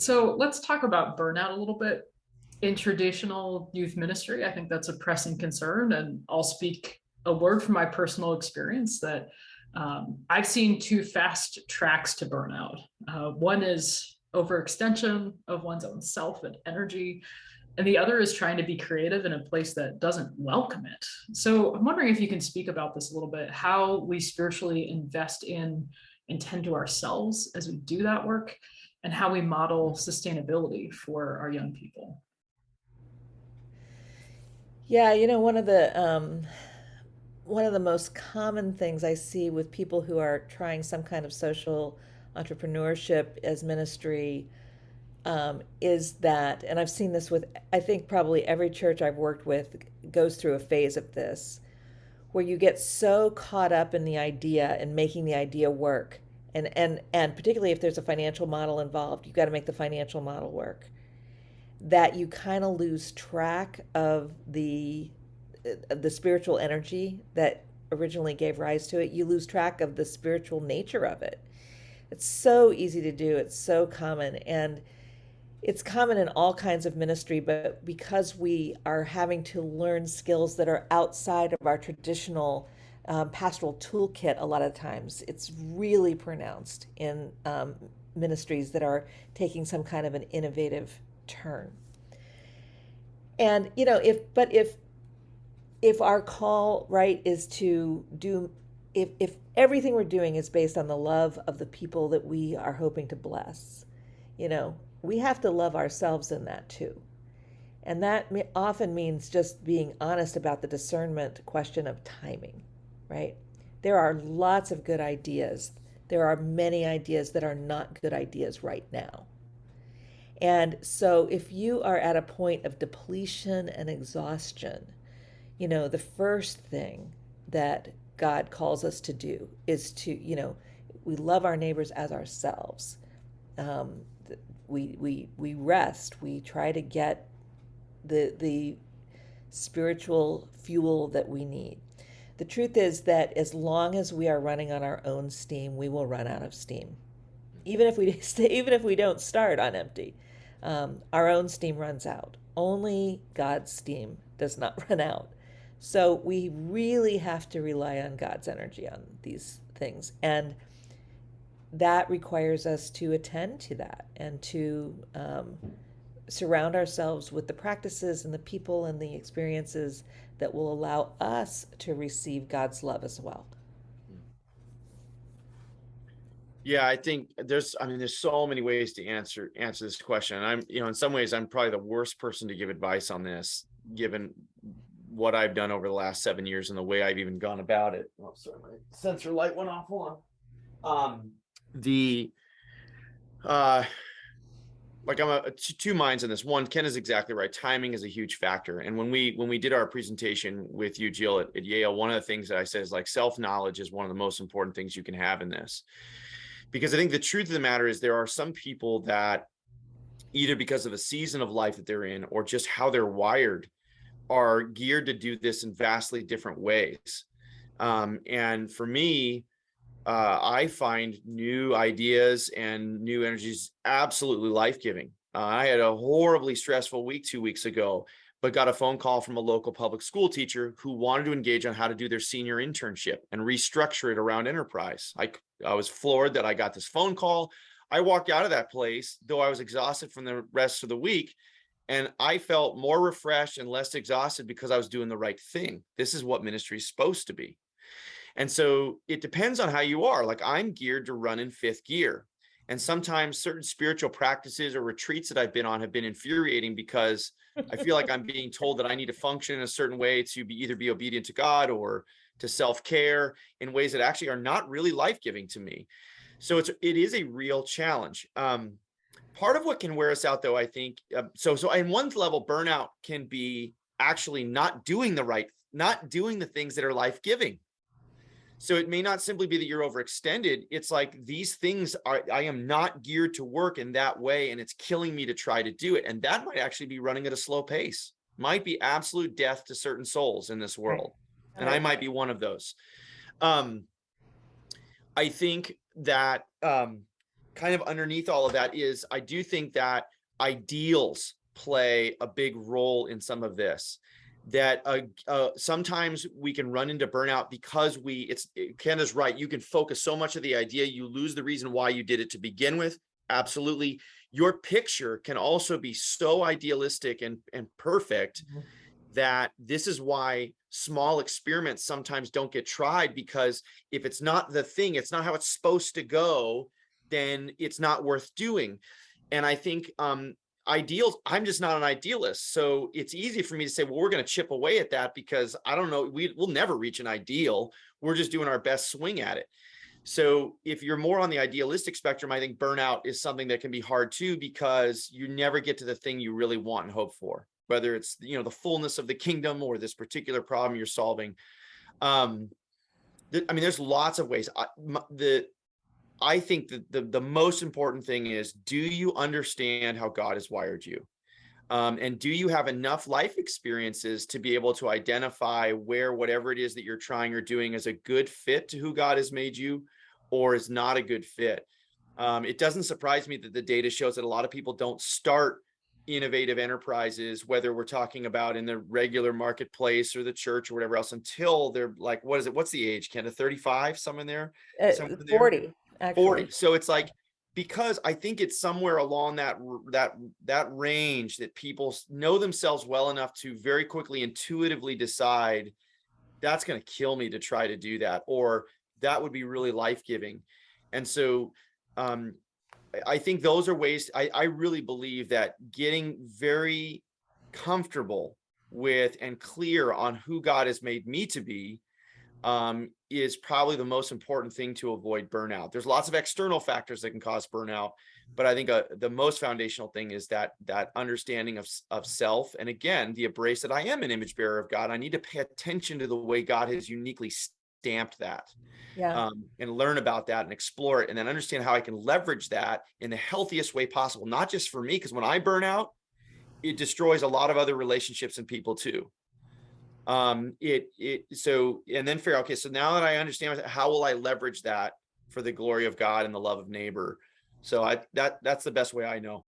So let's talk about burnout a little bit. In traditional youth ministry, I think that's a pressing concern. And I'll speak a word from my personal experience that I've seen two fast tracks to burnout. One is overextension of one's own self and energy, and the other is trying to be creative in a place that doesn't welcome it. So I'm wondering if you can speak about this a little bit, how we spiritually invest in and tend to ourselves as we do that work, and how we model sustainability for our young people. Yeah, one of the most common things I see with people who are trying some kind of social entrepreneurship as ministry is that, and I've seen this with, I think probably every church I've worked with goes through a phase of this, where you get so caught up in the idea and making the idea work. And particularly if there's a financial model involved, you've got to make the financial model work, that you kind of lose track of the spiritual energy that originally gave rise to it. You lose track of the spiritual nature of it. It's so easy to do. It's so common, and it's common in all kinds of ministry, but because we are having to learn skills that are outside of our traditional pastoral toolkit, a lot of times it's really pronounced in ministries that are taking some kind of an innovative turn. And if our call, right, is to do, if everything we're doing is based on the love of the people that we are hoping to bless, you know, we have to love ourselves in that too. And that often means just being honest about the discernment question of timing, right? There are lots of good ideas. There are many ideas that are not good ideas right now. And so if you are at a point of depletion and exhaustion, the first thing that God calls us to do is to, we love our neighbors as ourselves. Um, we rest. We try to get the spiritual fuel that we need. The truth is that as long as we are running on our own steam, we will run out of steam. Even if we don't start on empty, our own steam runs out. Only God's steam does not run out. So we really have to rely on God's energy on these things. And that requires us to attend to that and to surround ourselves with the practices and the people and the experiences that will allow us to receive God's love as well. Yeah, I think there's so many ways to answer this question. And in some ways, I'm probably the worst person to give advice on this, given what I've done over the last 7 years and the way I've even gone about it. Oh, sorry, my sensor light went off. Hold on. The like I'm two minds on this. One, Ken is exactly right. Timing is a huge factor. And when we did our presentation with you, Jill, at Yale, one of the things that I said is like self-knowledge is one of the most important things you can have in this. Because I think the truth of the matter is there are some people that either because of a season of life that they're in or just how they're wired are geared to do this in vastly different ways. And for me, I find new ideas and new energies absolutely life-giving. I had a horribly stressful week 2 weeks ago, but got a phone call from a local public school teacher who wanted to engage on how to do their senior internship and restructure it around enterprise. I was floored that I got this phone call. I walked out of that place, though I was exhausted from the rest of the week, and I felt more refreshed and less exhausted because I was doing the right thing. This is what ministry is supposed to be. And so it depends on how you are. Like I'm geared to run in fifth gear. And sometimes certain spiritual practices or retreats that I've been on have been infuriating because I feel like I'm being told that I need to function in a certain way to either be obedient to God or to self-care in ways that actually are not really life-giving to me. So it is a real challenge. Part of what can wear us out, though, I think, so in one level, burnout can be actually not doing the things that are life-giving. So it may not simply be that you're overextended. It's like these things I am not geared to work in that way, and it's killing me to try to do it. And that might actually be running at a slow pace, might be absolute death to certain souls in this world. Right. And I might be one of those. I think that kind of underneath all of that is I do think that ideals play a big role in some of this. That sometimes we can run into burnout because Kenda's right. You can focus so much of the idea, you lose the reason why you did it to begin with. Absolutely. Your picture can also be so idealistic and perfect that this is why small experiments sometimes don't get tried, because if it's not the thing, it's not how it's supposed to go, then it's not worth doing. And I think ideals, I'm just not an idealist. So it's easy for me to say, well, we're going to chip away at that because I don't know, we'll never reach an ideal. We're just doing our best swing at it. So if you're more on the idealistic spectrum, I think burnout is something that can be hard too, because you never get to the thing you really want and hope for, whether it's, the fullness of the kingdom or this particular problem you're solving. I mean, there's lots of ways. I think that the most important thing is, do you understand how God has wired you? And do you have enough life experiences to be able to identify where whatever it is that you're trying or doing is a good fit to who God has made you, or is not a good fit? It doesn't surprise me that the data shows that a lot of people don't start innovative enterprises, whether we're talking about in the regular marketplace or the church or whatever else, until they're like, what is it? What's the age, Kenda? 35, somewhere there? Somewhere there? 40, actually. 40. So it's like, because I think it's somewhere along that range that people know themselves well enough to very quickly intuitively decide that's going to kill me to try to do that, or that would be really life-giving. And so I think those are ways. I really believe that getting very comfortable with and clear on who God has made me to be is probably the most important thing to avoid burnout. There's lots of external factors that can cause burnout, but I think the most foundational thing is that understanding of self. And again, the embrace that I am an image bearer of God. I need to pay attention to the way God has uniquely stamped that. Yeah. And learn about that and explore it, and then understand how I can leverage that in the healthiest way possible, not just for me, because when I burn out, it destroys a lot of other relationships and people too. And then figure out, okay, so now that I understand, how will I leverage that for the glory of God and the love of neighbor? So that's the best way I know.